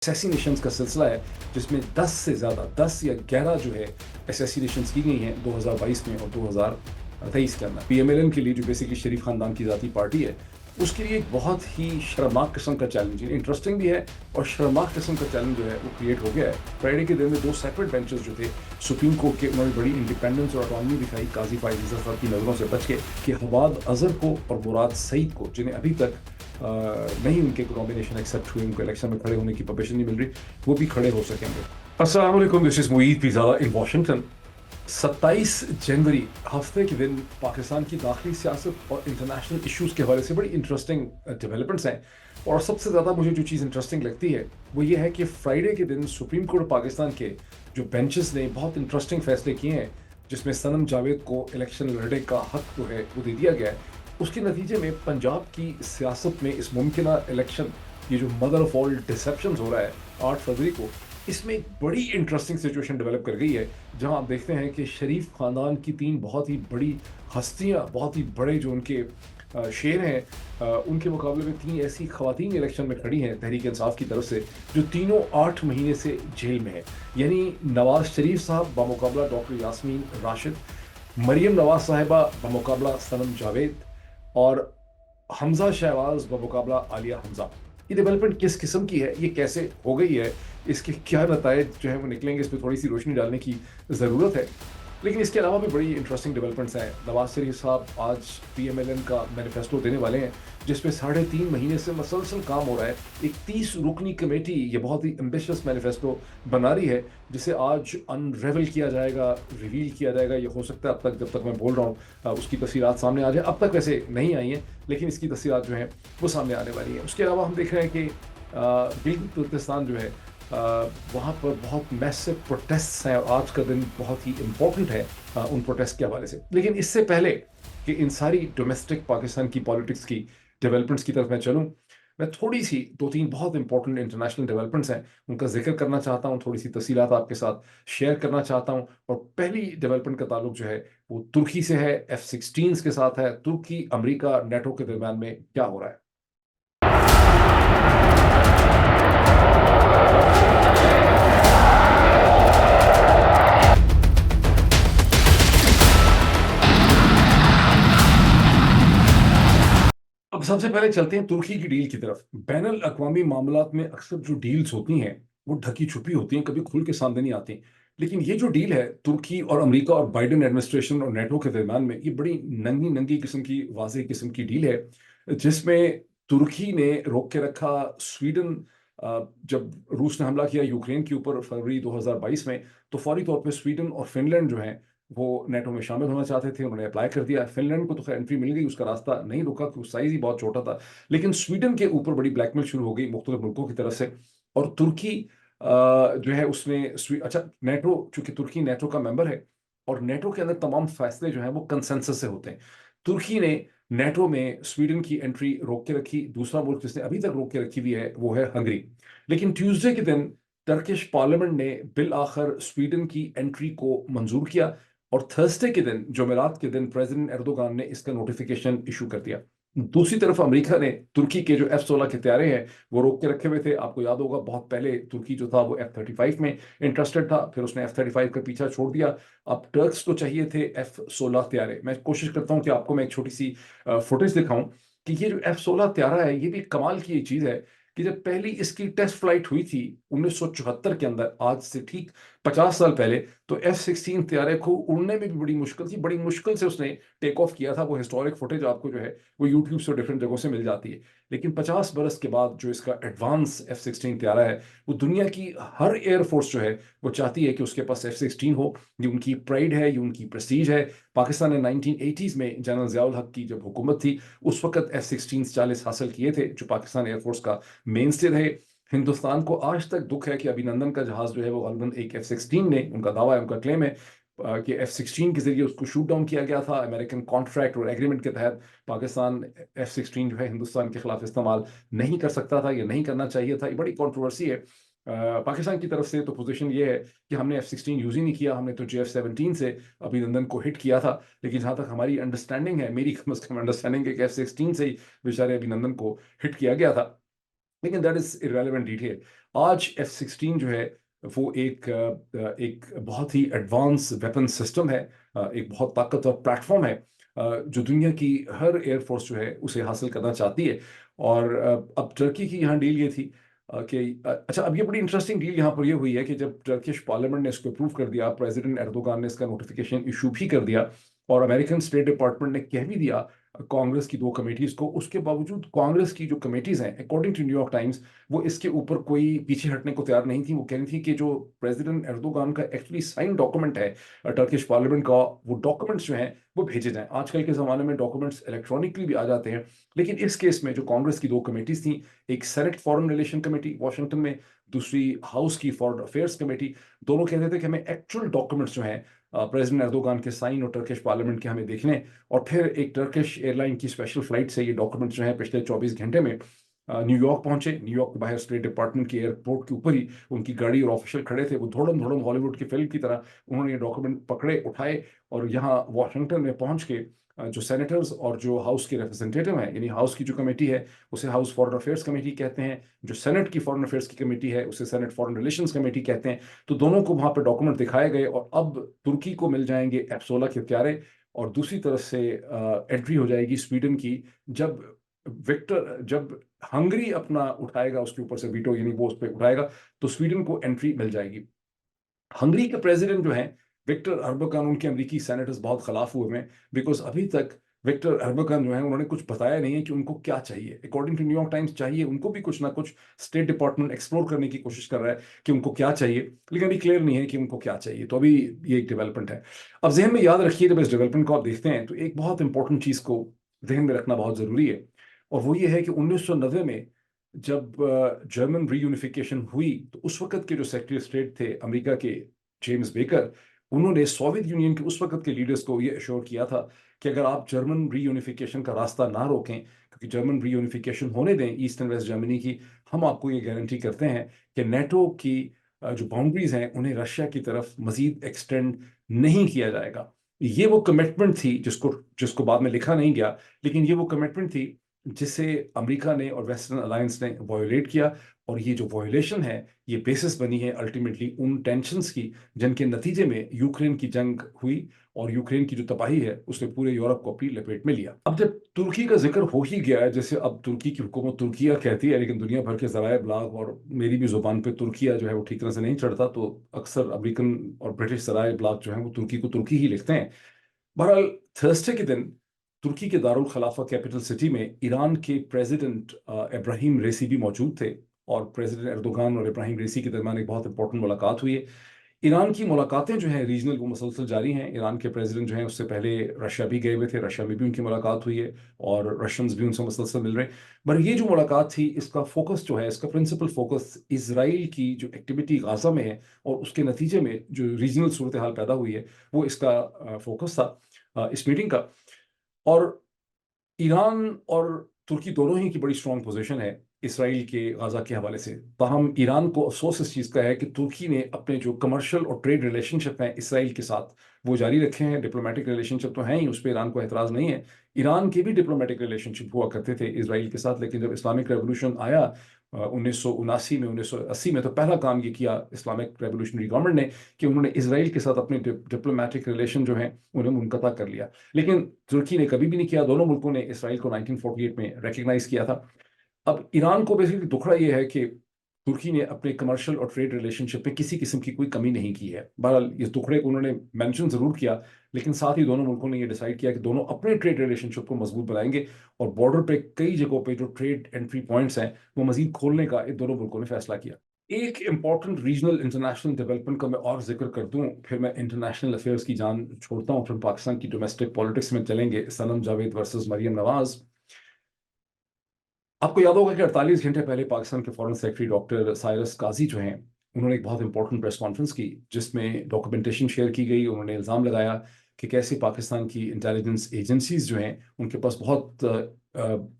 Assassinations का सिलसिला है, जिसमें 10 से ज़्यादा 10 या 11 जो है असैसिनेशंस की गई हैं 2022 में और 2023 के अंदर। पीएमएलएन के लिए जो बेसिकली शरीफ खानदान की ज़ाती पार्टी है, उसके लिए एक बहुत ही शर्मनाक किस्म का चैलेंज है। इंटरेस्टिंग भी है और शर्मनाक किस्म का चैलेंज जो है वो क्रिएट हो गया है। फ्राइडे के दिन में 2 सेपरेट बेंचेस जो थे सुप्रीम कोर्ट के, उन्होंने बड़ी इंडिपेंडेंस और ऑटोनॉमी दिखाई काजी फाइज अज़हर साहब की नज़रों से बच के कि हवाद अज़हर को और मुराद सईद को, जिन्हें अभी तक नहीं उनके नॉमिनेशन एक्सेप्ट हुए, उनको इलेक्शन में खड़े होने की परमिशन नहीं मिल रही, वो भी खड़े हो सकेंगे। अस्सलाम वालेकुम, this is Moeed Pirzada in Washington. 27 जनवरी हफ्ते के दिन पाकिस्तान की दाखिली सियासत और इंटरनेशनल इश्यूज के हवाले से बड़ी इंटरेस्टिंग डेवलपमेंट्स हैं। और सबसे ज़्यादा मुझे जो चीज़ इंटरेस्टिंग लगती है वो ये है कि फ्राइडे के दिन सुप्रीम कोर्ट पाकिस्तान के जो बेंचेस ने बहुत इंटरेस्टिंग फैसले किए हैं, जिसमें सनम जावेद को इलेक्शन लड़ने का हक जो है वो दे दिया गया है। उसके नतीजे में पंजाब की सियासत में इस मुमकिन इलेक्शन, ये जो मदर ऑफ ऑल डिसेप्शन हो रहा है 8 फरवरी को, इसमें एक बड़ी इंटरेस्टिंग सिचुएशन डेवलप कर गई है, जहां आप देखते हैं कि शरीफ खानदान की 3 बहुत ही बड़ी हस्तियां, बहुत ही बड़े जो उनके शेर हैं, उनके मुकाबले में 3 ऐसी खवातीन इलेक्शन में खड़ी हैं तहरीक इंसाफ की तरफ से, जो तीनों 8 महीने से जेल में है। यानी नवाज शरीफ साहब बमुकाबला डॉक्टर यास्मीन राशिद, मरियम नवाज साहिबा बमुकाबला सनम जावेद, और हमजा शहबाज बमुकाबला आलिया हमजा। ये डेवलपमेंट किस किस्म की है, ये कैसे हो गई है, इसके क्या नतायज जो है वो निकलेंगे, इस पर थोड़ी सी रोशनी डालने की ज़रूरत है। लेकिन इसके अलावा भी बड़ी इंटरेस्टिंग डेवलपमेंट्स हैं। नवाज शरीफ साहब आज पीएमएलएन का मैनिफेस्टो देने वाले हैं, जिसमें 3.5 महीने से मसलसल काम हो रहा है। एक 30 रुकनी कमेटी ये बहुत ही एम्बिशियस मैनिफेस्टो बना रही है, जिसे आज अनरेवल किया जाएगा, रिवील किया जाएगा। ये हो सकता है अब तक, जब तक मैं बोल रहा हूँ, उसकी तफसीलात सामने आ जाए। अब तक वैसे नहीं आई हैं, लेकिन इसकी तफसीलात जो हैं वो सामने आने वाली हैं। उसके अलावा हम देख रहे हैं कि गिलगित बल्तिस्तान जो है, वहाँ पर बहुत मैसिव प्रोटेस्ट हैं, और आज का दिन बहुत ही इम्पोर्टेंट है उन प्रोटेस्ट के हवाले से। लेकिन इससे पहले कि इन सारी डोमेस्टिक पाकिस्तान की पॉलिटिक्स की डेवलपमेंट्स की तरफ मैं चलूँ, मैं थोड़ी सी 2-3 बहुत इंपॉर्टेंट इंटरनेशनल डेवलपमेंट्स हैं उनका जिक्र करना चाहता हूँ, थोड़ी सी तफसीलात आपके साथ शेयर करना चाहता हूँ। और पहली डेवलपमेंट का ताल्लुक जो है वो तुर्की से है, F-16 के साथ है। तुर्की, अमेरिका, नेटो के दरमियान में क्या हो रहा है। अब सबसे पहले चलते हैं तुर्की की डील की तरफ। बैनुल अक़वामी मामलात में अक्सर जो डील्स होती हैं वो ढकी छुपी होती हैं, कभी खुल के सामने नहीं आती। लेकिन ये जो डील है तुर्की और अमेरिका और बाइडेन एडमिनिस्ट्रेशन और नेटो के दरमियान में, ये बड़ी नंगी नंगी किस्म की, वाज़ेह किस्म की डील है, जिसमें तुर्की ने रोक के रखा स्वीडन। जब रूस ने हमला किया यूक्रेन के ऊपर फरवरी 2022 में, तो फौरी तौर पे स्वीडन और फिनलैंड जो हैं वो नेटो में शामिल होना चाहते थे। उन्होंने अप्लाई कर दिया। फिनलैंड को तो खैर एंट्री मिल गई, उसका रास्ता नहीं रुका क्योंकि साइज ही बहुत छोटा था। लेकिन स्वीडन के ऊपर बड़ी ब्लैकमेल शुरू हो गई मुख्तलिफ मुल्कों की तरफ से। और तुर्की जो है उसने अच्छा, नेटो, चूंकि तुर्की नेटो का मेंबर है और नेटो के अंदर तमाम फैसले जो हैं वो कंसेंसस से होते हैं। तुर्की ने नेटो में स्वीडन की एंट्री रोक के रखी। दूसरा मुल्क जिसने अभी तक रोक के रखी हुई है वो है हंगरी। लेकिन ट्यूसडे के दिन टर्किश पार्लियामेंट ने बिल आखिर स्वीडन की एंट्री को मंजूर किया, और थर्सडे के दिन, जुमेरात के दिन, प्रेसिडेंट एर्दोगान ने इसका नोटिफिकेशन इशू कर दिया। दूसरी तरफ अमेरिका ने तुर्की के जो F-16 के तैयारे हैं वो रोक के रखे हुए थे। आपको याद होगा बहुत पहले तुर्की जो था वो F-35 में इंटरेस्टेड था, फिर उसने F-35 का पीछा छोड़ दिया। अब टर्क्स को चाहिए थे F-16 तैयारे। मैं कोशिश करता हूँ कि आपको मैं एक छोटी सी फुटेज दिखाऊं कि ये जो F-16 तैयारा है, ये भी कमाल की चीज है कि जब पहली इसकी टेस्ट फ्लाइट हुई थी 1974 के अंदर, आज से ठीक 50 साल पहले, तो F-16 तैयारे को उड़ने में भी बड़ी मुश्किल थी। बड़ी मुश्किल से उसने टेक ऑफ किया था। वो हिस्टोरिक फुटेज आपको जो है वो यूट्यूब से डिफरेंट जगहों से मिल जाती है। लेकिन 50 बरस के बाद जो इसका एडवांस F-16 तैयारा है, वो दुनिया की हर एयरफोर्स जो है वो चाहती है कि उसके पास F-16 हो। ये उनकी प्राइड है, ये उनकी प्रेस्टीज है। पाकिस्तान ने 1980s में जनरल ज़ियाउल हक की जब हुकूमत थी, उस वक्त F-16 40 हासिल किए थे, जो पाकिस्तान एयरफोर्स का मेन स्टे रहे। हिंदुस्तान को आज तक दुख है कि अभिनंदन का जहाज जो है वो गलबन एक F-16 ने, उनका दावा है, उनका क्लेम है कि F-16 के जरिए उसको शूट डाउन किया गया था। अमेरिकन कॉन्ट्रैक्ट और एग्रीमेंट के तहत पाकिस्तान F-16 जो है हिंदुस्तान के खिलाफ इस्तेमाल नहीं कर सकता था, या नहीं करना चाहिए था। ये बड़ी कंट्रोवर्सी है पाकिस्तान की तरफ से। तो पोजीशन ये है कि हमने F-16 यूज ही नहीं किया, हमने तो JF-17 से अभिनंदन को हिट किया था। लेकिन जहां तक हमारी अंडरस्टैंडिंग है, मेरी कम से कम अंडरस्टैंडिंग है कि F-16 से ही बेचारे अभिनंदन को हिट किया गया था। लेकिन दैट इज इररेलेवेंट डिटेल। आज F-16 जो है वो एक बहुत ही एडवांस वेपन सिस्टम है, एक बहुत ताकतवर प्लेटफॉर्म है, जो दुनिया की हर एयरफोर्स जो है उसे हासिल करना चाहती है। और अब टर्की की यहाँ डील ये थी कि अच्छा, अब ये बड़ी इंटरेस्टिंग डील यहाँ पर ये हुई है कि जब टर्किश पार्लियामेंट ने इसको अप्रूव कर दिया, प्रेसिडेंट एर्दोगान ने इसका नोटिफिकेशन इशू भी कर दिया, और अमेरिकन स्टेट डिपार्टमेंट ने कह भी दिया कांग्रेस की दो कमेटीज को, उसके बावजूद कांग्रेस की जो कमेटीज हैं, अकॉर्डिंग टू न्यूयॉर्क टाइम्स, वो इसके ऊपर कोई पीछे हटने को तैयार नहीं थी। वो कह रही थी कि जो प्रेसिडेंट एर्दोगान का एक्चुअली साइन डॉक्यूमेंट है टर्किश पार्लियामेंट का, वो डॉक्यूमेंट्स जो हैं वो भेजे जाएं। आजकल के ज़माने में डॉक्यूमेंट्स इलेक्ट्रॉनिकली भी आ जाते हैं, लेकिन इस केस में जो कांग्रेस की दो कमेटीज थी, एक senate foreign relation committee Washington में, दूसरी हाउस की फॉरेन अफेयर्स कमेटी, दोनों कहते थे कि हमें एक्चुअल डॉक्यूमेंट्स जो हैं प्रेसिडेंट एर्दोगान के साइन और टर्किश पार्लियामेंट के हमें देखने। और फिर एक टर्किश एयरलाइन की स्पेशल फ्लाइट से ये डॉक्यूमेंट्स जो हैं पिछले 24 घंटे में न्यूयॉर्क पहुंचे। न्यूयॉर्क के बाहर स्टेट डिपार्टमेंट की एयरपोर्ट के ऊपर ही उनकी गाड़ी और ऑफिशियल खड़े थे, वो धोड़म धोड़म हॉलीवुड की फिल्म की तरह उन्होंने ये डॉक्यूमेंट पकड़े, उठाए, और यहाँ वॉशिंगटन में पहुंच के जो सेनेटर्स और जो हाउस के रिप्रेजेंटेटिव हैं, यानी हाउस की जो कमेटी है उसे हाउस फॉरेन अफेयर्स कमेटी कहते हैं, जो सेनेट की फॉरेन अफेयर्स की कमेटी है उसे सेनेट फॉरेन रिलेशंस कमेटी कहते हैं, तो दोनों को वहां पर डॉक्यूमेंट दिखाए गए। और अब तुर्की को मिल जाएंगे F-16 के हथियारे, और दूसरी तरफ से एंट्री हो जाएगी स्वीडन की। जब हंगरी अपना उठाएगा उसके ऊपर से वीटो, यानी वो उस पर उठाएगा, तो स्वीडन को एंट्री मिल जाएगी। हंगरी के प्रेसिडेंट जो हैं विक्टर अर्बकान, उनके अमेरिकी सेनेटर्स बहुत खिलाफ हुए हैं, बिकॉज अभी तक विक्टर अर्बकान जो है उन्होंने कुछ बताया नहीं है कि उनको क्या चाहिए। अकॉर्डिंग टू न्यूयॉर्क टाइम्स चाहिए उनको भी कुछ ना कुछ, स्टेट डिपार्टमेंट एक्सप्लोर करने की कोशिश कर रहा है कि उनको क्या चाहिए, लेकिन अभी क्लियर नहीं है कि उनको क्या चाहिए। तो अभी ये एक डेवलपमेंट है। अब जहन में याद रखिए, जब इस डेवलपमेंट को आप देखते हैं तो एक बहुत इंपॉर्टेंट चीज को जहन में रखना बहुत जरूरी है, और वो ये है कि 1990 में जब जर्मन रीयूनिफिकेशन हुई, तो उस वक्त के जो सेक्रेटरी ऑफ स्टेट थे अमेरिका के, जेम्स बेकर, उन्होंने सोवियत यूनियन के उस वक्त के लीडर्स को ये अश्योर किया था कि अगर आप जर्मन रीयूनिफिकेशन का रास्ता ना रोकें, क्योंकि जर्मन रीयूनिफिकेशन होने दें ईस्ट एंड वेस्ट जर्मनी की, हम आपको ये गारंटी करते हैं कि नेटो की जो बाउंड्रीज हैं उन्हें रशिया की तरफ मजीद एक्सटेंड नहीं किया जाएगा। ये वो कमिटमेंट थी जिसको जिसको बाद में लिखा नहीं गया, लेकिन ये वो कमिटमेंट थी जिसे अमेरिका ने और वेस्टर्न अलायंस ने वायोलेट किया। और ये जो वायोलेशन है ये बेसिस बनी है अल्टीमेटली उन टेंशन्स की जिनके नतीजे में यूक्रेन की जंग हुई, और यूक्रेन की जो तबाही है उसने पूरे यूरोप को अपनी लपेट में लिया। अब जब तुर्की का जिक्र हो ही गया है, जैसे अब तुर्की की हुकूमत तुर्किया कहती है, लेकिन दुनिया भर के जराए ब्लाग और मेरी भी जुबान पे तुर्किया जो है वो ठीक तरह से नहीं चढ़ता, तो अक्सर अमेरिकन और ब्रिटिश जराए ब्लाग जो है वो तुर्की को तुर्की ही लिखते हैं। बहरहाल, थर्सडे के दिन तुर्की के दारुल खलाफा कैपिटल सिटी में ईरान के प्रेसिडेंट इब्राहिम रेसी भी मौजूद थे, और प्रेसिडेंट एर्दोगान और इब्राहिम रेसी के दरमियान एक बहुत इंपॉर्टेंट मुलाकात हुई है। ईरान की मुलाकातें जो हैं रीजनल वो मुसलसल जारी हैं। ईरान के प्रेसिडेंट जो हैं उससे पहले रशिया भी गए हुए थे, रशिया में भी उनकी मुलाकात हुई है, और रशियंस भी उनसे मुसलसल मिल रहे हैं। पर ये जो मुलाकात थी, इसका फोकस जो है, इसका प्रिंसिपल फोकस इसराइल की जो एक्टिविटी गाजा में है और उसके नतीजे में जो रीजनल सूरत हाल पैदा हुई है, वो इसका फोकस था इस मीटिंग का। और ईरान और तुर्की दोनों ही की बड़ी स्ट्रॉन्ग पोजीशन है इसराइल के गाजा के हवाले से। ताहम ईरान को अफसोस इस चीज़ का है कि तुर्की ने अपने जो कमर्शियल और ट्रेड रिलेशनशिप हैं इसराइल के साथ वो जारी रखे हैं। डिप्लोमेटिक रिलेशनशिप तो हैं ही, उस पर ईरान को एतराज़ नहीं है। ईरान के भी डिप्लोमेटिक रिलेशनशिप हुआ करते थे इसराइल के साथ, लेकिन जब इस्लामिक रेवोल्यूशन आया 1979 में, 1980 में, तो पहला काम ये किया इस्लामिक रेवोल्यूशनरी गवर्नमेंट ने कि उन्होंने इसराइल के साथ अपने डिप्लोमेटिक रिलेशन जो हैं उन्हें मुनक़ता कर लिया। लेकिन तुर्की ने कभी भी नहीं किया। दोनों मुल्कों ने इसराइल को 1948 में रिकग्नाइज किया था। अब ईरान को बेसिकली दुखड़ा ये है कि तुर्की ने अपने कमर्शियल और ट्रेड रिलेशनशिप में किसी किस्म की कोई कमी नहीं की है। बहरहाल, इस दुखड़े को उन्होंने मेंशन जरूर किया, लेकिन साथ ही दोनों मुल्कों ने ये डिसाइड किया कि दोनों अपने ट्रेड रिलेशनशिप को मजबूत बनाएंगे, और बॉर्डर पे कई जगहों पे जो ट्रेड एंट्री पॉइंट्स हैं वो मजीद खोलने का इन दोनों मुल्कों ने फैसला किया। एक इंपॉर्टेंट रीजनल इंटरनेशनल डेवलपमेंट का मैं और जिक्र कर दूं, फिर मैं इंटरनेशनल अफेयर्स की जान छोड़ता हूं, फिर पाकिस्तान की डोमेस्टिक पॉलिटिक्स में चलेंगे। सनम जावेद वर्सेस मरियम नवाज। आपको याद होगा कि 48 घंटे पहले पाकिस्तान के फॉरेन सेक्रेटरी डॉक्टर साइरस काजी जो हैं, उन्होंने एक बहुत इंपॉर्टेंट प्रेस कॉन्फ्रेंस की जिसमें डॉक्यूमेंटेशन शेयर की गई। उन्होंने इल्ज़ाम लगाया कि कैसे पाकिस्तान की इंटेलिजेंस एजेंसीज जो हैं उनके पास बहुत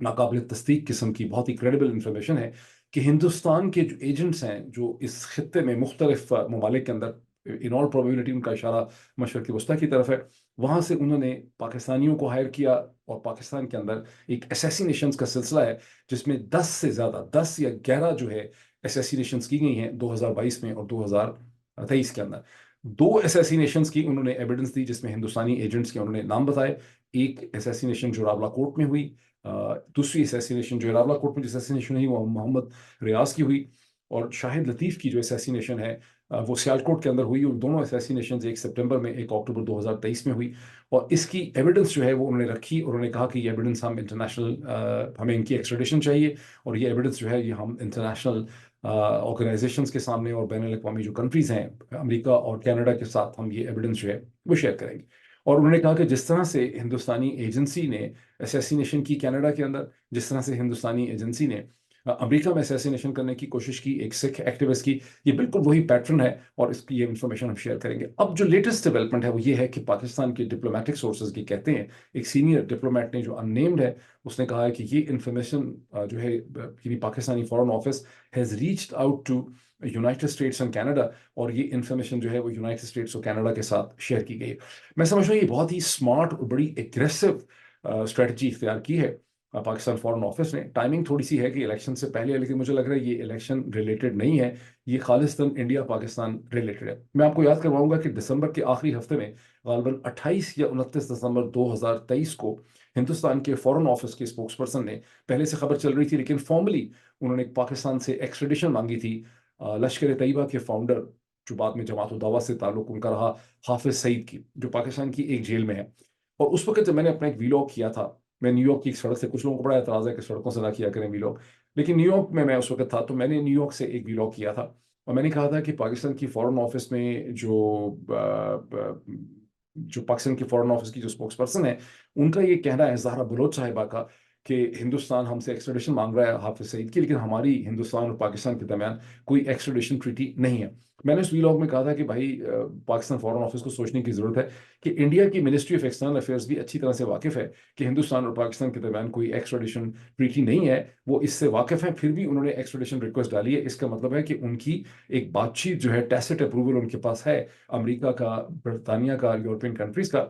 नाकाबिल तस्दीक किस्म की बहुत ही क्रेडिबल इंफॉर्मेशन है कि हिंदुस्तान के जो एजेंट्स हैं जो इस खत्ते में मुख्तलिफ ममालिक के अंदर इन ऑल प्रोबेबिलिटी उनका इशारा मशरक़ वस्ती की तरफ है। वहाँ से उन्होंने पाकिस्तानियों को हायर किया और पाकिस्तान के अंदर एक असैसिनेशंस का सिलसिला है, जिसमें 10 से ज़्यादा 10 या 11 जो है असैसिनेशंस की गई हैं 2022 में और 2023 के अंदर। 2 असैसिनेशंस की उन्होंने एविडेंस दी, जिसमें हिंदुस्तानी एजेंट्स के उन्होंने नाम बताए। एक असैसिनेशन जो रावला कोर्ट में हुई, दूसरी असैसिनेशन जो रावला कोर्ट में जो असैसिनेशन हुई वो मोहम्मद रियाज की हुई, और शाहिद लतीफ़ की जो असैसिनेशन है वो सियालकोट के अंदर हुई। और दोनों असैसिनेशन एक सितंबर में, एक अक्टूबर 2023 में हुई। और इसकी एविडेंस जो है वो उन्होंने रखी, और उन्होंने कहा कि ये एविडेंस हम इंटरनेशनल, हमें इनकी एक्सट्रेडिशन चाहिए, और ये एविडेंस जो है ये हम इंटरनेशनल ऑर्गेनाइजेशंस के सामने और बैन अवी जो कंट्रीज़ हैं अमेरिका और कनाडा के साथ हम ये एविडेंस जो है वो शेयर करेंगे। और उन्होंने कहा कि जिस तरह से हिंदुस्तानी एजेंसी ने असैसिनेशन की कनाडा के अंदर, जिस तरह से हिंदुस्तानी एजेंसी ने अमेरिका में असैसिनेशन करने की कोशिश की एक सिख एक्टिविस्ट की, ये बिल्कुल वही पैटर्न है, और इसकी ये इन्फॉर्मेशन हम शेयर करेंगे। अब जो लेटेस्ट डेवलपमेंट है वो ये है कि पाकिस्तान के डिप्लोमेटिक सोर्सेज ये कहते हैं, एक सीनियर डिप्लोमेट ने जो अननेम्ड है उसने कहा है कि ये इन्फॉर्मेशन जो है कि Pakistani foreign office has reached out to United States and Canada, और ये इन्फॉर्मेशन जो है वो यूनाइटेड स्टेट्स और कनाडा के साथ शेयर की गई है। मैं समझ रहा हूँ ये बहुत ही स्मार्ट और बड़ी एग्रेसिव स्ट्रेटजी इख्तियार की है पाकिस्तान फॉरेन ऑफिस ने। टाइमिंग थोड़ी सी है कि इलेक्शन से पहले है, लेकिन मुझे लग रहा है ये इलेक्शन रिलेटेड नहीं है, ये खालिस्तान इंडिया पाकिस्तान रिलेटेड है। मैं आपको याद करवाऊंगा कि दिसंबर के आखिरी हफ्ते में गालबन 28 या 29 दिसंबर 2023 को हिंदुस्तान के फॉरेन ऑफिस के स्पोक्स पर्सन ने, पहले से खबर चल रही थी लेकिन फॉर्मली उन्होंने पाकिस्तान से एक्सट्रेडिशन मांगी थी लश्कर तैयबा के फाउंडर, जो बाद में जमात उद दावा से ताल्लुक उनका रहा, हाफिज सईद की, जो पाकिस्तान की एक जेल में है। और उस वक्त जब मैंने अपना एक वीलॉग किया था, मैं न्यूयॉर्क की एक सड़क से, कुछ लोगों को बड़ा एतराज़ है कि सड़कों से ना किया करें वीलॉग, लेकिन न्यूयॉर्क में मैं उस वक्त था, तो मैंने न्यूयॉर्क से एक वीलॉग किया था। और मैंने कहा था कि पाकिस्तान की फॉरेन ऑफिस में जो पाकिस्तान की फॉरेन ऑफिस की जो स्पोक्स पर्सन है, उनका ये कहना है, ज़हरा बलोच साहिबा का, कि हिंदुस्तान हमसे एक्सट्रेडिशन मांग रहा है हाफिज सईद की, लेकिन हमारी हिंदुस्तान और पाकिस्तान के दरमियान कोई एक्सट्रेडिशन ट्रीटी नहीं है। मैंने उस वीलॉग में कहा था कि भाई पाकिस्तान फॉरेन ऑफिस को सोचने की ज़रूरत है कि इंडिया की मिनिस्ट्री ऑफ एक्सटर्नल अफेयर्स भी अच्छी तरह से वाकिफ़ है कि हिंदुस्तान और पाकिस्तान के दरमियान कोई एक्सट्रेडिशन ट्रीटी नहीं है, वो इससे वाकिफ़ है, फिर भी उन्होंने एक्सट्रेडिशन रिक्वेस्ट डाली है। इसका मतलब है कि उनकी एक बातचीत जो है, टैसिट अप्रूवल उनके पास है अमेरिका का, बरतानिया का, यूरोपियन कंट्रीज़ का,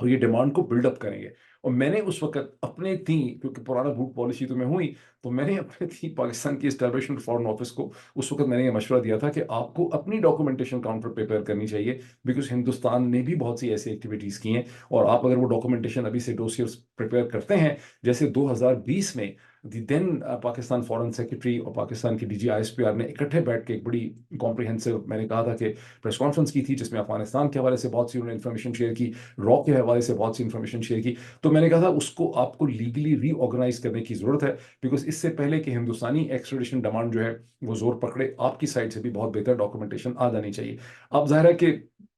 और ये डिमांड को बिल्डअप करेंगे। और मैंने उस वक्त अपने थी, क्योंकि पुराना ग्रुप पॉलिसी तो मैं हुई, तो मैंने अपने थी पाकिस्तान की एस्टैब्लिशमेंट फॉरेन ऑफिस को उस वक्त मैंने ये मशवरा दिया था कि आपको अपनी डॉक्यूमेंटेशन काउंटर प्रिपेयर करनी चाहिए, बिकॉज हिंदुस्तान ने भी बहुत सी ऐसी एक्टिविटीज़ की हैं, और आप अगर वो डॉक्यूमेंटेशन अभी से डोसियर्स प्रिपेयर करते हैं, जैसे 2020 में दी देन पाकिस्तान फॉरेन सेक्रेटरी और पाकिस्तान की डीजी आईएसपीआर ने इकट्ठे बैठ के एक बड़ी कॉम्प्रिहेंसिव, मैंने कहा था कि प्रेस कॉन्फ्रेंस की थी, जिसमें अफगानिस्तान के हवाले से बहुत सी उन्होंने इन्फॉर्मेशन शेयर की, रॉ के हवाले से बहुत सी इन्फॉर्मेशन शेयर की। तो मैंने कहा था उसको आपको लीगली रीऑर्गेनाइज करने की जरूरत है, बिकॉज इससे पहले कि हिंदुस्तानी एक्सट्रेडिशन डिमांड जो है वो जोर पकड़े, आपकी साइड से भी बहुत बेहतर डॉक्यूमेंटेशन आ जानी चाहिए। अब जाहिर है कि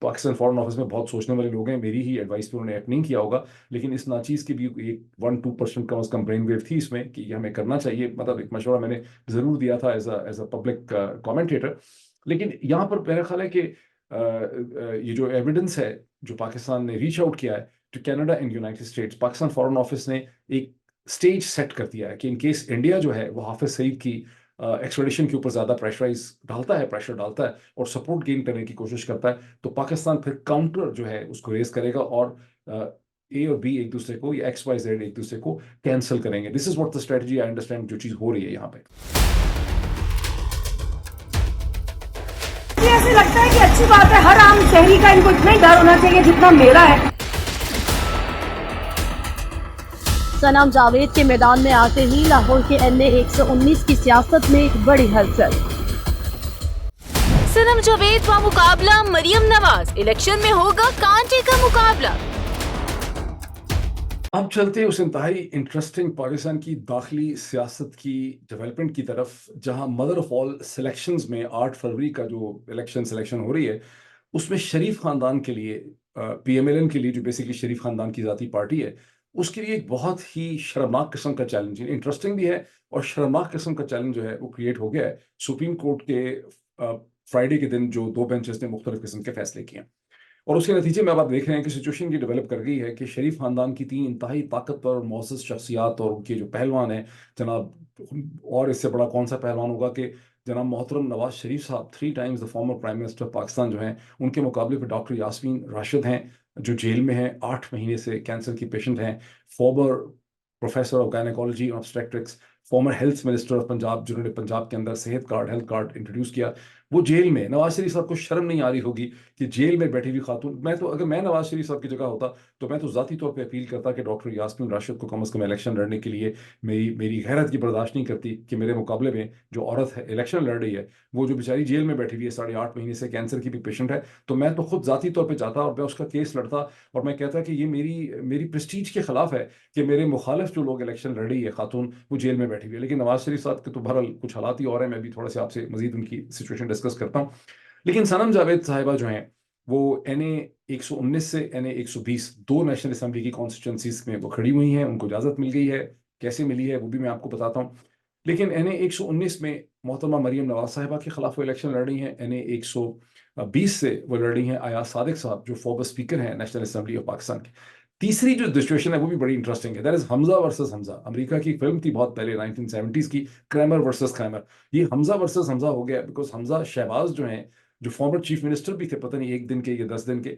पाकिस्तान फॉरेन ऑफिस में बहुत सोचने वाले लोग हैं, मेरी ही एडवाइस पे उन्होंने एक्ट नहीं किया होगा, लेकिन इस नाचीज़ की भी एक 1-2% कम अज कम ब्रेन वेव थी इसमें कि ये हमें करना चाहिए, मतलब एक मशवरा मैंने ज़रूर दिया था एज अ पब्लिक कमेंटेटर। लेकिन यहाँ पर मेरा ख्याल है कि ये जो एविडेंस है जो पाकिस्तान ने रीच आउट किया है to Canada and United States, Pakistan foreign office ने एक स्टेज सेट कर दिया है कि इन केस इंडिया जो है वो हाफिज सईद की एक्सट्रेडिशन के ऊपर ज़्यादा प्रेशर डालता है और सपोर्ट गेन करने की कोशिश करता है, तो पाकिस्तान फिर काउंटर जो है उसको रेज करेगा, और ए और बी एक दूसरे को, या XYZ एक दूसरे को कैंसिल करेंगे। This is what the strategy I understand जो चीज़ हो रही है यहाँ पे। मुझे ऐसे लगता है कि अच्छी बात है, हर आम शहरी का इनको इतना ही डर होना चाहिए जितना मेरा है। सनम जावेद के मैदान में आते ही लाहौर के NA 119 की सियासत में बड़ी हलचल। सनम जावेद का मुकाबला मरियम नवाज, इलेक्शन में होगा कांटे का मुकाबला। अब चलते हैं उस इंतहाई इंटरेस्टिंग पाकिस्तान की दाखिली सियासत की डेवलपमेंट की तरफ, जहां मदर ऑफ ऑल सिलेक्शंस में 8 फरवरी का जो सिलेक्शन हो रही है, उसमें शरीफ खानदान के लिए, PMLN के लिए, जो बेसिकली शरीफ खानदान की ज़ाती पार्टी है, उसके लिए एक बहुत ही शर्मनाक किस्म का चैलेंज है। इंटरेस्टिंग भी है और शर्मनाक किस्म का चैलेंज जो है वो क्रिएट हो गया है सुप्रीम कोर्ट के फ्राइडे के दिन जो 2 बेंचेस ने मुख्तलिफ किस्म के फैसले किए हैं, और उसके नतीजे में अब आप देख रहे हैं कि सिचुएशन ये डेवलप कर गई है कि शरीफ खानदान की 3 इंतहाई ताकतवर और मोअज़्ज़ज़ शख्सियात और उनके जो पहलवान हैं जनाब, और इससे बड़ा कौन सा पहलवान होगा कि जनाब मोहतरम नवाज शरीफ साहब, 3 times the former prime minister Pakistan जो हैं, उनके मुकाबले पे डॉक्टर यास्मीन राशिद हैं, जो जेल में हैं, 8 महीने से कैंसर की पेशेंट हैं। फॉर्मर प्रोफेसर ऑफ गायनेकोलॉजी और obstetrics, farmer health minister of Punjab, जिन्होंने पंजाब के अंदर सेहत कार्ड, हेल्थ कार्ड इंट्रोड्यूस किया, वो जेल में। नवाज शरीफ साहब को शर्म नहीं आ रही होगी कि जेल में बैठी हुई खातून, अगर मैं नवाज शरीफ साहब की जगह होता तो मैं तो ज़ाती तौर पे अपील करता कि डॉक्टर यास्मीन राशिद को कम से कम इलेक्शन लड़ने के लिए, मेरी गैरत की बर्दाश्त नहीं करती कि मेरे मुकाबले में जो औरत है इलेक्शन लड़ रही है, वो जो बेचारी जेल में बैठी हुई है 8.5 महीने से, कैंसर की भी पेशेंट है, तो मैं तो खुद ज़ाती तौर पर जाता और मैं उसका केस लड़ता और मैं कहता कि ये मेरी प्रेस्टीज के खिलाफ है कि मेरे मुखालिफ जो लोग इलेक्शन लड़ रही है खातून, वो जेल में बैठी हुई है। लेकिन नवाज शरीफ साहब के तो बहरहाल कुछ हालात ही और हैं, मैं भी थोड़ा से आपसे मजीद उनकी सिचुएशन डिस्कस करता हूँ। लेकिन सनम जावेद साहिबा जो हैं, वो NA 119 से NA 120 दो नेशनल असेंबली की कॉन्स्टिट्यूंसीज में वो खड़ी हुई हैं, उनको इजाज़त मिल गई है। कैसे मिली है वो भी मैं आपको बताता हूँ। लेकिन NA 119 में मोहतरमा मरियम नवाज साहिबा के खिलाफ वो इलेक्शन लड़ रही हैं। NA 120 से वो लड़ रही हैं अयाज सादिक साहब, जो फॉर्मर स्पीकर हैं नेशनल असेंबली ऑफ पाकिस्तान के। तीसरी जो सिचुएशन है वो भी बड़ी इंटरेस्टिंग है, that is Hamza versus Hamza. America की फिल्म थी बहुत पहले 1970s की, क्रैमर वर्सेस क्रैमर। ये हमजा वर्सेस हमजा हो गया बिकॉज हमजा शहबाज जो हैं, जो फॉर्मर चीफ मिनिस्टर भी थे, पता नहीं 1 दिन के या 10 दिन के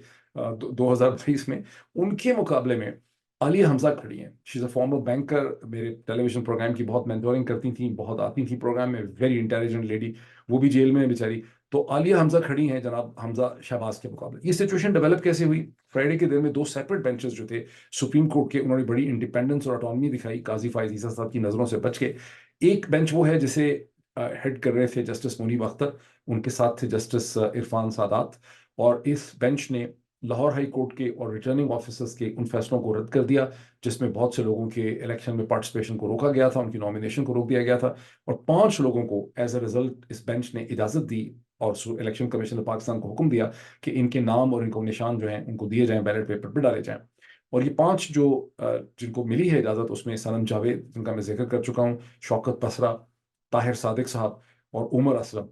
2023 में, उनके मुकाबले में आलिया हमजा खड़ी हैं। She is a former banker, मेरे टेलीविजन प्रोग्राम की बहुत मेंटोरिंग करती थी, बहुत आती थी प्रोग्राम में, वेरी इंटेलिजेंट लेडी, वो भी जेल में है बेचारी। तो आलिया हमजा खड़ी हैं जनाब हमजा शहबाज के मुकाबले। ये सिचुएशन डेवलप कैसे हुई? फ्राइडे के दिन में 2 सेपरेट बेंचेस जो थे सुप्रीम कोर्ट के, उन्होंने बड़ी इंडिपेंडेंस और ऑटोनॉमी दिखाई काजी फायज ईसा साहब की नज़रों से बच के। एक बेंच वो है जिसे हेड कर रहे थे जस्टिस मुनीब अख्तर, उनके साथ थे जस्टिस इरफान सादात, और इस बेंच ने लाहौर हाई कोर्ट के और रिटर्निंग ऑफिसर्स के उन फैसलों को रद्द कर दिया जिसमें बहुत से लोगों के इलेक्शन में पार्टिसिपेशन को रोका गया था, उनकी नॉमिनेशन को रोक दिया गया था, और 5 लोगों को एज अ रिजल्ट इस बेंच ने इजाज़त दी और इलेक्शन कमीशन ऑफ पाकिस्तान को हुक्म दिया कि इनके नाम और इनको निशान जो हैं उनको दिए जाएं, बैलेट पेपर पर डाले जाएं। और ये 5 जो जिनको मिली है इजाज़त, उसमें सनम जावेद, जिनका मैं जिक्र कर चुका हूँ, शौकत पसरा, ताहिर सादिक साहब और उमर असलम,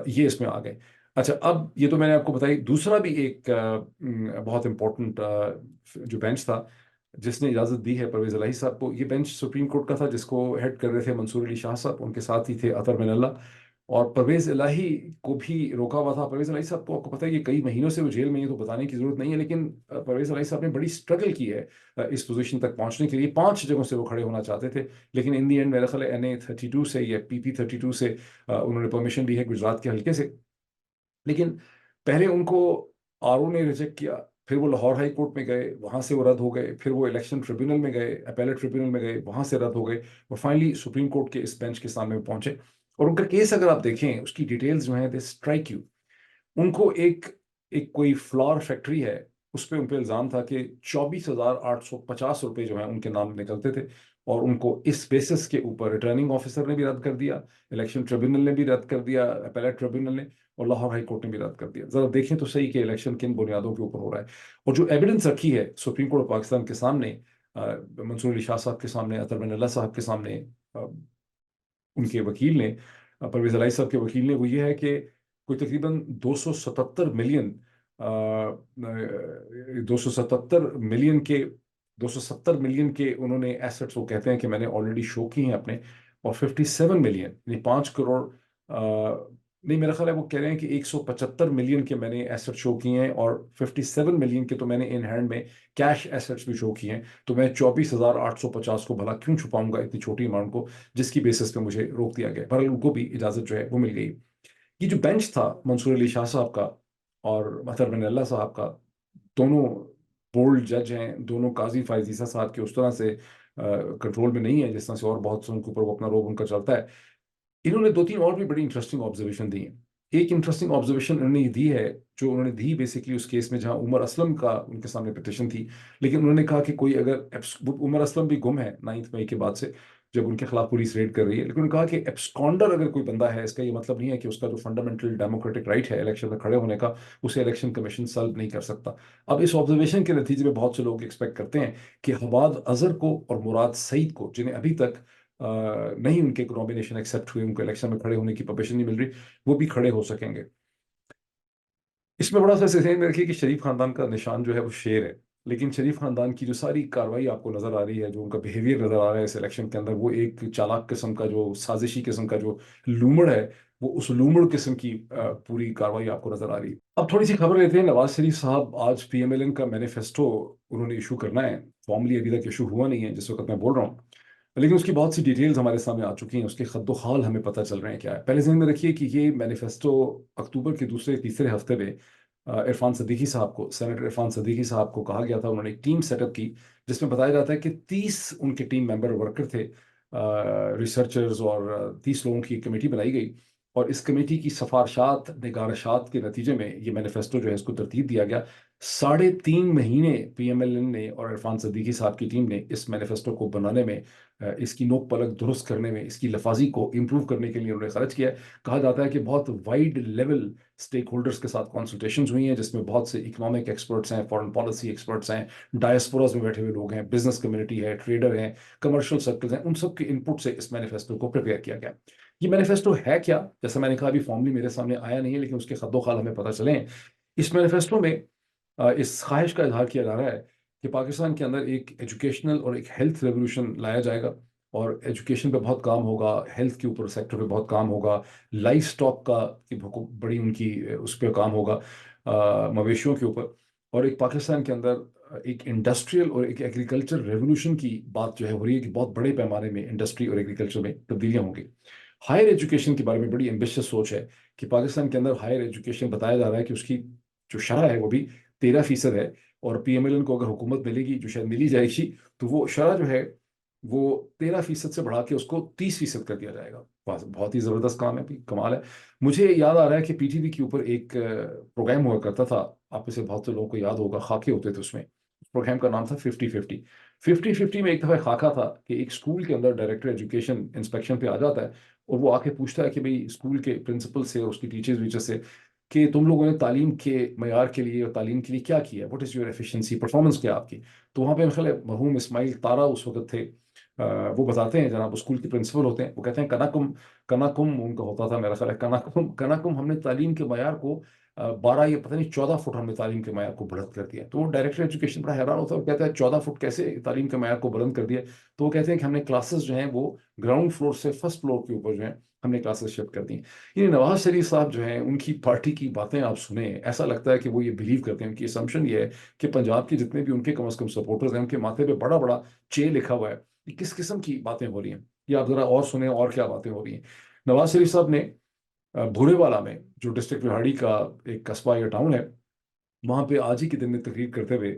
ये इसमें आ गए। अच्छा, अब ये तो मैंने आपको बताई। दूसरा भी एक बहुत इंपॉर्टेंट जो बेंच था जिसने इजाज़त दी है परवेज़ इलाही साहब को, ये बेंच सुप्रीम कोर्ट का था जिसको हेड कर रहे थे मंसूर अली शाह साहब, उनके साथ ही थे अतर मिनल्ला, और परवेज़ इलाही को भी रोका हुआ था। परवेज़ इलाही साहब को आपको पता है कि कई महीनों से वो जेल में है, तो बताने की जरूरत नहीं है, लेकिन परवेज़ इलाही साहब ने बड़ी स्ट्रगल की है इस पोजीशन तक पहुंचने के लिए। 5 जगहों से वो खड़े होना चाहते थे, लेकिन इन दी एंड मेरा ख्याल है NA 32 से या PP 32 से उन्होंने परमिशन ली है गुजरात के हल्के से। लेकिन पहले उनको RO ने रिजेक्ट किया, फिर वो लाहौर हाई कोर्ट में गए, वहाँ से वो रद्द हो गए, फिर वो इलेक्शन ट्रिब्यूनल में गए, अपेलेट ट्रिब्यूनल में गए, वहाँ से रद्द हो गए, और फाइनली सुप्रीम कोर्ट के इस बेंच के सामने पहुंचे। और उनका केस अगर आप देखें, उसकी डिटेल्स जो हैं, दे स्ट्राइक यू। उनको एक एक कोई फ्लावर फैक्ट्री है, उस पर उन पर इल्ज़ाम था कि 24,850 रुपये जो हैं उनके नाम निकलते थे, और उनको इस बेसिस के ऊपर रिटर्निंग ऑफिसर ने भी रद्द कर दिया, इलेक्शन ट्रिब्यूनल ने भी रद्द कर दिया, अपेलेट ट्रिब्यूनल ने, और लाहौर हाई कोर्ट ने भी रद्द कर दिया। जरा देखें तो सही कि इलेक्शन किन बुनियादों के ऊपर हो रहा है। और जो एविडेंस रखी है सुप्रीम कोर्ट ऑफ पाकिस्तान के सामने, मंसूर अली शाह साहब के सामने, अतर मिनल्ला साहब के सामने, उनके वकील ने, परवेज़ इलाही साहब के वकील ने, वो ये है कि कोई तकरीबन 277 मिलियन 270 मिलियन के उन्होंने एसेट्स, वो कहते हैं कि मैंने ऑलरेडी शो की हैं अपने, और 57 मिलियन यानी 5 करोड़ नहीं, मेरा ख्याल है वो कह रहे हैं कि 175 मिलियन के मैंने एसेट शो किए हैं, और 57 मिलियन के तो मैंने इन हैंड में कैश एसेट्स भी शो किए हैं। तो मैं 24,850 को भला क्यों छुपाऊंगा इतनी छोटी अमाउंट को, जिसकी बेसिस पे मुझे रोक दिया गया। बहरहाल उनको भी इजाज़त जो है वो मिल गई। ये जो बेंच था मंसूर अली शाह साहब का और अतर मिनल्ला साहब का, दोनों बोल्ड जज हैं, दोनों काजी फायज ईसा साहब के उस तरह से कंट्रोल में नहीं है जिस तरह से और बहुत से उनके ऊपर वो अपना रोब उनका चलता है। इन्होंने 2-3 और भी बड़ी इंटरेस्टिंग ऑब्जर्वेशन दी हैं। एक इंटरेस्टिंग ऑब्जर्वेशन इन्होंने ये दी है, जो उन्होंने दी बेसिकली उस केस में जहां उमर असलम का उनके सामने पिटिशन थी, लेकिन उन्होंने कहा कि कोई अगर उमर असलम भी गुम है 9 मई के बाद से, जब उनके खिलाफ पुलिस रेड कर रही है, लेकिन उन्होंने कहा कि एब्सकॉन्डर अगर कोई बंदा है, इसका ये मतलब नहीं है कि उसका जो फंडामेंटल डेमोक्रेटिक राइट है इलेक्शन में खड़े होने का, उसे इलेक्शन कमीशन सल्व नहीं कर सकता। अब इस ऑब्जर्वेशन के नतीजे में बहुत से लोग एक्सपेक्ट करते हैं कि हबाद अजहर को और मुराद सईद को, जिन्हें अभी तक नहीं उनके नॉमिनेशन एक्सेप्ट हुए, उनको इलेक्शन में खड़े होने की परमिशन नहीं मिल रही, वो भी खड़े हो सकेंगे। इसमें बड़ा सा जहन में रखिए कि शरीफ खानदान का निशान जो है वो शेर है, लेकिन शरीफ खानदान की जो सारी कार्रवाई आपको नजर आ रही है, जो उनका बिहेवियर नजर आ रहा है इस इलेक्शन के अंदर, वो एक चालाक किस्म का, जो साजिशी किस्म का जो लूमड़ है, वो उस लूमड़ किस्म की पूरी कार्रवाई आपको नजर आ रही है। अब थोड़ी सी खबर लेते हैं। नवाज शरीफ साहब आज पीएमएलएन का मैनिफेस्टो उन्होंने इशू करना है। फॉर्मली अभी तक इशू हुआ नहीं है जिस वक्त मैं बोल रहा हूँ, लेकिन उसकी बहुत सी डिटेल्स हमारे सामने आ चुकी हैं, उसके खद्दो खाल हमें पता चल रहे हैं क्या है। पहले ध्यान में रखिए कि ये मैनिफेस्टो अक्टूबर के दूसरे तीसरे हफ्ते में इरफान सदीकी साहब को, सेनेटर इरफान सदीकी साहब को कहा गया था, उन्होंने एक टीम सेटअप की जिसमें बताया जाता है कि 30 उनके टीम मेंबर वर्कर थे, रिसर्चर्स, और 30 लोगों की एक कमेटी बनाई गई, और इस कमेटी की सफारशात निगारशात के नतीजे में ये मैनिफेस्टो जो है इसको तरतीब दिया गया। 3.5 महीने पीएमएलएन ने और इरफान सदीकी साहब की टीम ने इस मैनिफेस्टो को बनाने में, इसकी नोक पलक दुरुस्त करने में, इसकी लफाजी को इम्प्रूव करने के लिए उन्होंने खर्च किया है। कहा जाता है कि बहुत वाइड लेवल स्टेक होल्डर्स के साथ कॉन्सल्टेशंस हुई हैं, जिसमें बहुत से इकोनॉमिक एक्सपर्ट्स हैं, फॉरेन पॉलिसी एक्सपर्ट्स हैं, डायस्पोरास में बैठे हुए लोग हैं, बिजनेस कम्युनिटी है, ट्रेडर हैं, कमर्शियल सर्कल्स हैं, उन सब के इनपुट से इस मैनिफेस्टो को प्रिपेयर किया गया। ये मैनिफेस्टो है क्या, जैसा मैंने कहा, अभी फॉर्मली मेरे सामने आया नहीं है, लेकिन उसके खद्दो खाल हमें पता चले हैं। इस मैनिफेस्टो में इस ख्वाहिश का इजहार किया जा रहा है कि पाकिस्तान के अंदर एक एजुकेशनल और एक हेल्थ रेवोल्यूशन लाया जाएगा, और एजुकेशन पे बहुत काम होगा, हेल्थ के ऊपर सेक्टर पे बहुत काम होगा, लाइफ स्टॉक का की बड़ी उनकी उस पर काम होगा, मवेशियों के ऊपर। और एक पाकिस्तान के अंदर एक इंडस्ट्रियल और एक एग्रीकल्चर रेवोल्यूशन की बात जो है हो रही है कि बहुत बड़े पैमाने में इंडस्ट्री और एग्रीकल्चर में तब्दीलियां होंगी। हायर एजुकेशन के बारे में बड़ी एम्बिशियस सोच है कि पाकिस्तान के अंदर हायर एजुकेशन, बताया जा रहा है कि उसकी जो शरह है वो भी 13% है, और पीएमएलएन को अगर हुकूमत मिलेगी, जो शायद मिली जाएगी, तो वो शरह जो है वो 13% से बढ़ा के उसको 30% कर दिया जाएगा। बहुत ही जबरदस्त काम है, कमाल है। मुझे याद आ रहा है कि पीटीवी के ऊपर एक प्रोग्राम हुआ करता था, आप में से बहुत से लोगों को याद होगा, खाके होते थे उसमें। उस प्रोग्राम का नाम था 50-50। 50-50 में एक दफा खाका था कि एक स्कूल के अंदर डायरेक्टर एजुकेशन इंस्पेक्शन पे आ जाता है, और वो आके पूछता है कि भाई स्कूल के प्रिंसिपल से और उसकी टीचर्स वीचर से कि तुम लोगों ने तालीम के मयार के लिए और तालीम के लिए क्या किया, what is your efficiency, performance क्या आपकी। तो वहाँ पे मेरे ख्याल है मरहूम इस्माइल तारा उस वक्त थे। वो बताते हैं, जनाब स्कूल के प्रिंसिपल होते हैं, वो कहते हैं कनाकुम, कनाकुम उनका होता था मेरा ख्याल है, कनाकुम कनाकुम हमने तालीम के मयार को 12 या पता नहीं 14 फुट हमने तालीम के मयार को बुलंद कर दिया। तो वो डायरेक्टर एजुकेशन बड़ा हैरान होता है, वो कहता है 14 फुट कैसे तालीम के मयार को बुलंद कर दिया। तो वो कहते हैं कि हमने क्लासेस जो हैं वो ग्राउंड फ्लोर से फर्स्ट फ्लोर के ऊपर जो है हमने क्लासेस शिफ्ट कर दी। ये नवाज शरीफ साहब जो हैं, उनकी पार्टी की बातें आप सुने, ऐसा लगता है कि वो ये बिलीव करते हैं, उनकी असम्पशन ये है कि पंजाब के जितने भी उनके कम अज कम सपोर्टर्स हैं, उनके माथे पे बड़ा बड़ा चे लिखा हुआ है। ये किस किस्म की बातें हो रही हैं, ये आप जरा और सुने और क्या बातें हो रही हैं। नवाज शरीफ साहब ने भूरेवाला में, जो डिस्ट्रिक्ट रिहाड़ी का एक कस्बा या टाउन है, वहां पे आज ही के दिन में तकरीर करते हुए,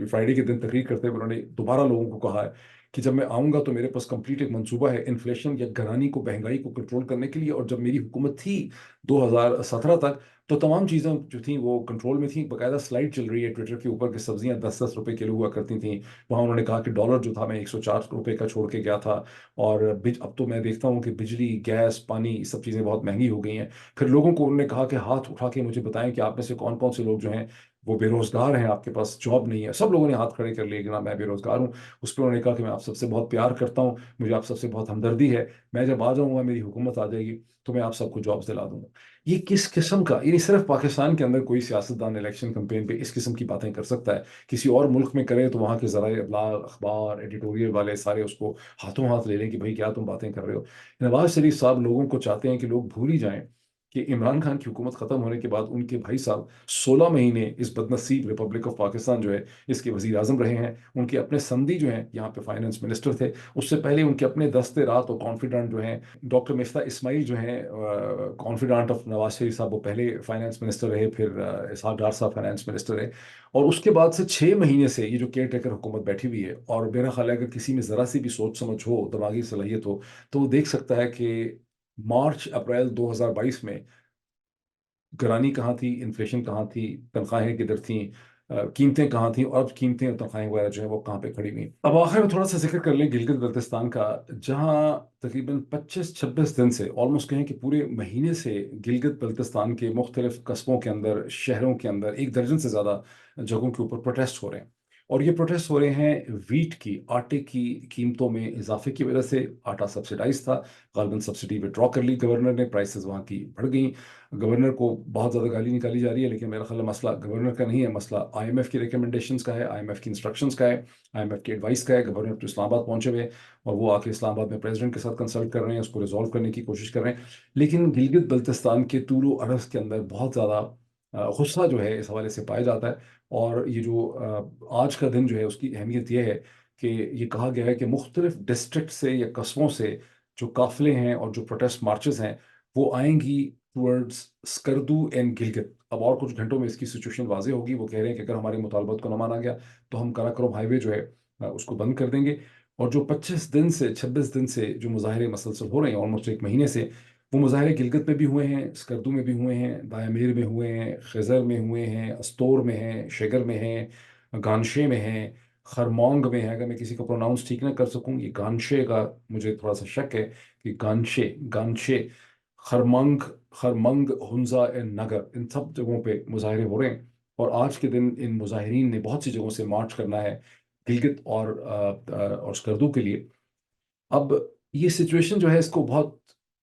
फ्राइडे के दिन तकरीर करते हुए, उन्होंने दोबारा लोगों को कहा है कि जब मैं आऊंगा तो मेरे पास कंप्लीट एक मंसूबा है इन्फ्लेशन या घरानी को, महंगाई को कंट्रोल करने के लिए। और जब मेरी हुकूमत थी 2017 तक, तो तमाम चीज़ें जो थी वो कंट्रोल में थी। बाकायदा स्लाइड चल रही है ट्विटर के ऊपर कि सब्जियां 10-10 रुपए किलो हुआ करती थी। वहाँ उन्होंने कहा कि डॉलर जो था मैं 104 रुपए का छोड़ के गया था, और अब तो मैं देखता हूँ कि बिजली, गैस, पानी, सब चीज़ें बहुत महंगी हो गई हैं। फिर लोगों को उन्होंने कहा कि हाथ उठा के मुझे बताएं कि आप में से कौन कौन से लोग जो हैं वो बेरोजगार हैं, आपके पास जॉब नहीं है। सब लोगों ने हाथ खड़े कर लिए कि ना मैं बेरोजगार हूँ। उस पर उन्होंने कहा कि मैं आप सबसे बहुत प्यार करता हूँ, मुझे आप सबसे बहुत हमदर्दी है, मैं जब आ जाऊंगा, मेरी हुकूमत आ जाएगी, तो मैं आप सबको जॉब्स दिला दूंगा। ये किस किस्म का, ये सिर्फ पाकिस्तान के अंदर कोई सियासतदान इलेक्शन कैंपेन पे इस किस्म की बातें कर सकता है। किसी और मुल्क में करे तो वहाँ के ज़राए अबलाग, अखबार, एडिटोरियल वाले सारे उसको हाथों हाथ ले लें कि भाई क्या तुम बातें कर रहे हो। नवाज शरीफ साहब लोगों को चाहते हैं कि लोग भूल ही जाएं कि इमरान खान की हुकूमत खत्म होने के बाद उनके भाई साहब 16 महीने इस बदनसीब रिपब्लिक ऑफ पाकिस्तान जो है इसके वजीर आजम रहे हैं। उनके अपने संधी जो हैं यहाँ पे फाइनेंस मिनिस्टर थे। उससे पहले उनके अपने दस्ते रात और कॉन्फिडेंट जो हैं, डॉक्टर मिफ्ता इस्माइल जो हैं, कॉन्फिडेंट ऑफ नवाज शरीफ साहब, वो पहले फाइनेंस मिनिस्टर रहे, फिर इसहाक डार साहब फाइनेंस मिनिस्टर रहे। और उसके बाद से 6 महीने से ये जो केयर टेकर हुकूमत बैठी हुई है, और मेरा ख्याल है अगर किसी में ज़रा सी भी सोच समझ हो, दिमागी सलाहियत हो, तो वो देख सकता है कि मार्च अप्रैल 2022 में घरानी कहाँ थी, इन्फ्लेशन कहाँ थी, तनख्वाहें किधर थी, कीमतें कहाँ थी, और अब कीमतें और तनख्वाहें वगैरह जो है वो कहाँ पे खड़ी हुई। अब आखिर में थोड़ा सा जिक्र कर लें गिलगित बल्तिस्तान का, जहाँ तकरीबन 25-26 दिन से, ऑलमोस्ट कहें कि पूरे महीने से, गिलगित बल्तिस्तान के मुख्तलिफ कस्बों के अंदर, शहरों के अंदर 1 दर्जन से ज़्यादा जगहों के ऊपर प्रोटेस्ट हो रहे हैं। और ये प्रोटेस्ट हो रहे हैं वीट की, आटे की कीमतों में इजाफे की वजह से। आटा सब्सिडाइज था, गालिबन सब्सिडी विड्रॉ कर ली गवर्नर ने, प्राइसेस वहाँ की बढ़ गई। गवर्नर को बहुत ज़्यादा गाली निकाली जा रही है, लेकिन मेरा ख्याल है मसला गवर्नर का नहीं है, मसला आईएमएफ की रिकमेंडेशंस का है, आईएमएफ की इंस्ट्रक्शंस का है, आईएमएफ की एडवाइस का है। गवर्नर तो इस्लामाबाद पहुंचे हुए हैं और वो आके इस्लामाबाद में प्रेसिडेंट के साथ कंसल्ट कर रहे हैं, उसको रिजॉल्व करने की कोशिश कर रहे हैं। लेकिन गिलगित बल्तिस्तान के तूलो अरज के अंदर बहुत ज़्यादा गुस्सा जो है इस हवाले से पाया जाता है। और ये जो आज का दिन जो है उसकी अहमियत ये है कि ये कहा गया है कि मुख्तलिफ डिस्ट्रिक्ट से या कस्बों से जो काफिले हैं और जो प्रोटेस्ट मार्चेस हैं वो आएंगी टूवर्ड्स स्कर्दू एंड गिलगित। अब और कुछ घंटों में इसकी सिचुएशन वाज़ेह होगी। वो कह रहे हैं कि अगर हमारे मुतालबात को न माना गया तो हम काराकोरम हाईवे जो है उसको बंद कर देंगे। और जो 25 दिन से 26 दिन से जो मुजाहरे मसलसल हो रहे हैं, ऑलमोस्ट एक महीने से, वो मुजाहरे गिलगित में भी हुए हैं, स्कर्दू में भी हुए हैं, दायामीर में हुए हैं, खिज़र में हुए हैं, अस्तोर में हैं, शेगर में हैं, गानशे में हैं, खरमोंग में है। अगर मैं किसी को प्रोनाउंस ठीक ना कर सकूं, ये गानशे का मुझे थोड़ा सा शक है कि गानशे गानशे, खरमंग खरमंग, हुंजा एंड नगर, इन सब जगहों पे मुजाहरे हो रहे हैं। और आज के दिन इन मुजाहिरीन ने बहुत सी जगहों से मार्च करना है गिलगित और स्कर्दू के लिए। अब ये सिचुएशन जो है इसको बहुत,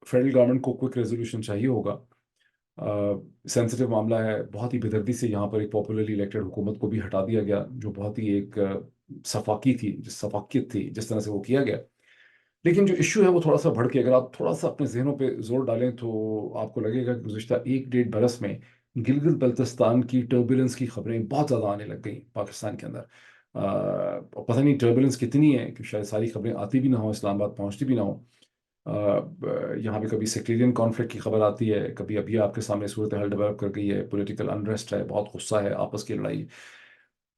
फेडरल गवर्नमेंट को क्विक रेजोल्यूशन चाहिए होगा। सेंसिटिव मामला है, बहुत ही बेदर्दी से यहाँ पर एक पॉपुलरली इलेक्टेड हुकूमत को भी हटा दिया गया, जो बहुत ही एक सफाकी थी, जिस सफाकियत थी जिस तरह से वो किया गया। लेकिन जो इशू है वो थोड़ा सा बढ़ के, अगर आप थोड़ा सा अपने जहनों पे जोर डालें तो आपको लगेगा कि गुज़िश्ता 1-1.5 बरस में गिलगित बल्तिस्तान की टर्बुलेंस की खबरें बहुत ज़्यादा आने लग गई पाकिस्तान के अंदर। और पता नहीं टर्बुलेंस कितनी है कि शायद सारी खबरें आती भी ना हो, इस्लामाबाद पहुंचती भी ना हो। यहाँ पे कभी सेक्टेरियन कॉन्फ्लिक्ट की खबर आती है, कभी अभी आपके सामने सूरत हाल डेवलप कर गई है, पॉलिटिकल अनरेस्ट है, बहुत गुस्सा है, आपस की लड़ाई।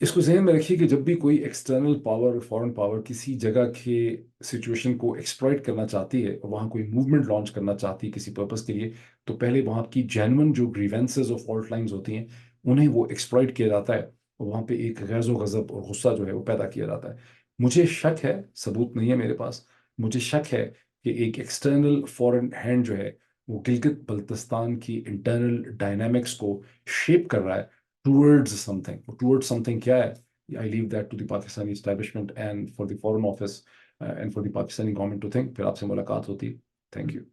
इसको जहन में रखिए कि जब भी कोई एक्सटर्नल पावर, फॉरेन पावर किसी जगह के सिचुएशन को एक्सप्लॉइट करना चाहती है और वहाँ कोई मूवमेंट लॉन्च करना चाहती है किसी पर्पस के लिए, तो पहले वहाँ की जेन्युइन जो ग्रीवेंसेस और फॉल्ट लाइंस होती हैं उन्हें वो एक्सप्लॉइट किया जाता है और वहाँ पे एक गैज़ो गज़ब और गुस्सा जो है वो पैदा किया जाता है। मुझे शक है, सबूत नहीं है मेरे पास, मुझे शक है कि एक एक्सटर्नल फॉरेन हैंड जो है वो गिलगित बल्तिस्तान की इंटरनल डायनामिक्स को शेप कर रहा है towards something. Towards something क्या है? I leave that to the Pakistani establishment and for the Foreign Office and for the Pakistani government to think. फिर आपसे मुलाकात होती। Thank you.